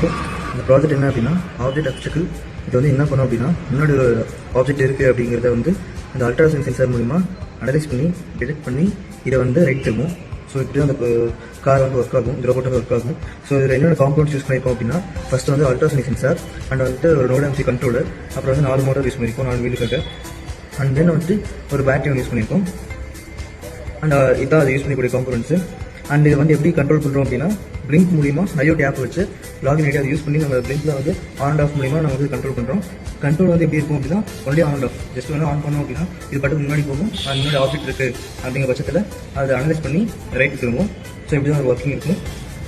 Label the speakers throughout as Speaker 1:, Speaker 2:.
Speaker 1: So இந்த project என்ன அப்படின்னா ஆப்ஜெக்ட் அப்ஸ்டக்கிள். இது வந்து என்ன பண்ணும் அப்படின்னா முன்னாடி ஒரு ஆப்ஜெக்ட் இருக்குது அப்படிங்கிறத வந்து இந்த அல்ட்ராசவுண்ட் சென்சார் மூலிமா அனலைஸ் பண்ணி டிடெக்ட் பண்ணி இதை வந்து ரைட் திரும்பும். ஸோ இப்படி தான் அந்த கார் வந்து ஒர்க் ஆகும், இந்த ரோபோட் வந்து ஒர்க் ஆகும். ஸோ இதில் என்னென்ன காம்பவுண்ட்ஸ் யூஸ் பண்ணியிருக்கோம் அப்படின்னா ஃபஸ்ட்டு வந்து அல்ட்ராசோனிக் சென்சார் அண்ட் வந்துட்டு ஒரு நோட் எம்சி கண்ட்ரோலர், அப்புறம் வந்து 4 மோட்டர் யூஸ் பண்ணியிருக்கோம், 4 வீலுக்காக. அண்ட் தென் வந்துட்டு ஒரு பேட்டரி ஒன்று யூஸ் பண்ணியிருக்கோம். அண்ட் இதான் அதை யூஸ் பண்ணிக்கூடிய காம்பனன்ட்ஸு. அண்ட் இதை வந்து எப்படி கண்ட்ரோல் பண்ணுறோம் அப்படின்னா பிளிங்க் மூலிமா ஐஓடி ஆப் வச்சு லாகின் ஐடி அதை யூஸ் பண்ணி நம்ம பிளிங்கில் வந்து ஆன் அண்ட் ஆஃப் மூலிமா நம்ம வந்து கண்ட்ரோல் பண்ணுறோம். கண்ட்ரோல் வந்து எப்படி இருக்கும் அப்படின்னா only on and half. Just வந்து ஆன் பண்ணோம் அப்படின்னா இது பாட்டுக்கு முன்னாடி போகும், அது முன்னாடி ஆப்ஜெக்ட் இருக்குது அப்படிங்கிற பட்சத்தில் அதை அனலைஸ் பண்ணி ரைட்டு திரும்பும். ஸோ இப்படி தான் ஒர்க்கிங் இருக்கும்.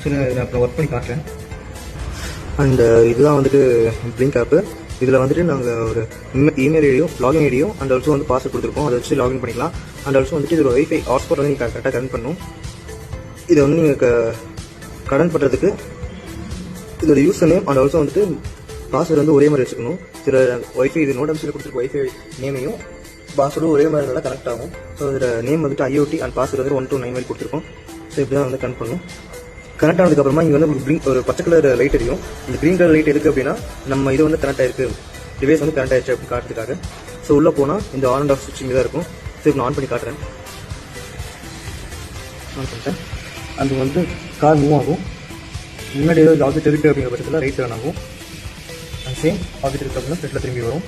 Speaker 1: ஸோ நான் அப்புறம் ஒர்க் பண்ணி காட்டுறேன். அண்ட் இதுதான் வந்துட்டு பிளிங்க் ஆப்பு. இதில் வந்துட்டு நாங்கள் ஒரு இமெயில் ஐடியோ லாகின் ஐடியோ அண்ட் ஆல்சோ வந்து பாஸ்வேர்ட் கொடுத்துருக்கோம், அதை வச்சு லாகின் பண்ணிக்கலாம். அண்ட் ஆல்சோ வந்துட்டு இது ஒரு வைஃபை ஹாட்ஸ்பாட் வந்து நீங்கள் கரெக்டாக கனெக்ட் பண்ணணும். இதை வந்து நீங்கள் கனெக்ட் பண்ணுறதுக்கு இதோட யூசர் நேம் அண்ட் ஆல்சோ வந்துட்டு பாஸ்வேர்டு வந்து ஒரே மாதிரி வச்சுக்கணும். சில ஒய்ஃபை இது நோட் எம்சியில் கொடுத்துருக்க ஒய்ஃபை நேமையும் பாஸ்வேர்டும் ஒரே மாதிரி இருந்தால் கனெக்ட் ஆகும். ஸோ இதோட நேம் வந்துட்டு ஐஓடி அண்ட் பாஸ்வேர்டு வந்து 1 to 9 மாதிரி கொடுத்துருக்கோம். ஸோ இப்படி தான் வந்து கனெக்ட் பண்ணணும். கனெக்ட் ஆனதுக்கப்புறமா இங்கே வந்து ஒரு பச்சை கலர் லைட் எரியும். இந்த க்ரீன் கலர் லைட் எதுக்கு அப்படின்னா நம்ம இது வந்து கனெக்ட் ஆயிருக்கு, டிவைஸ் வந்து கனெக்ட் ஆயிடுச்சு அப்படின்னு காட்டுறதுக்காக. ஸோ உள்ளே போனால் இந்த ஆன் அண்ட் ஆஃப் சுவிட்ச் இங்கே தான் இருக்கும். ஸோ இப்போ நான் ஆன் பண்ணி காட்டுறேன். ஆன் பண்ணிட்டேன். அது வந்து கார் மூவ் ஆகும். முன்னாடி ஏதாவது ஆப்ஜெக்ட் இருக்குது அப்படிங்கிற பட்சத்தில் ரைட் டர்ன் ஆகும். அண்ட் சேம் ஆப்ஜெக்ட் இருக்குது அப்படின்னா ஃப்ரண்ட்டில் திரும்பி வரும்.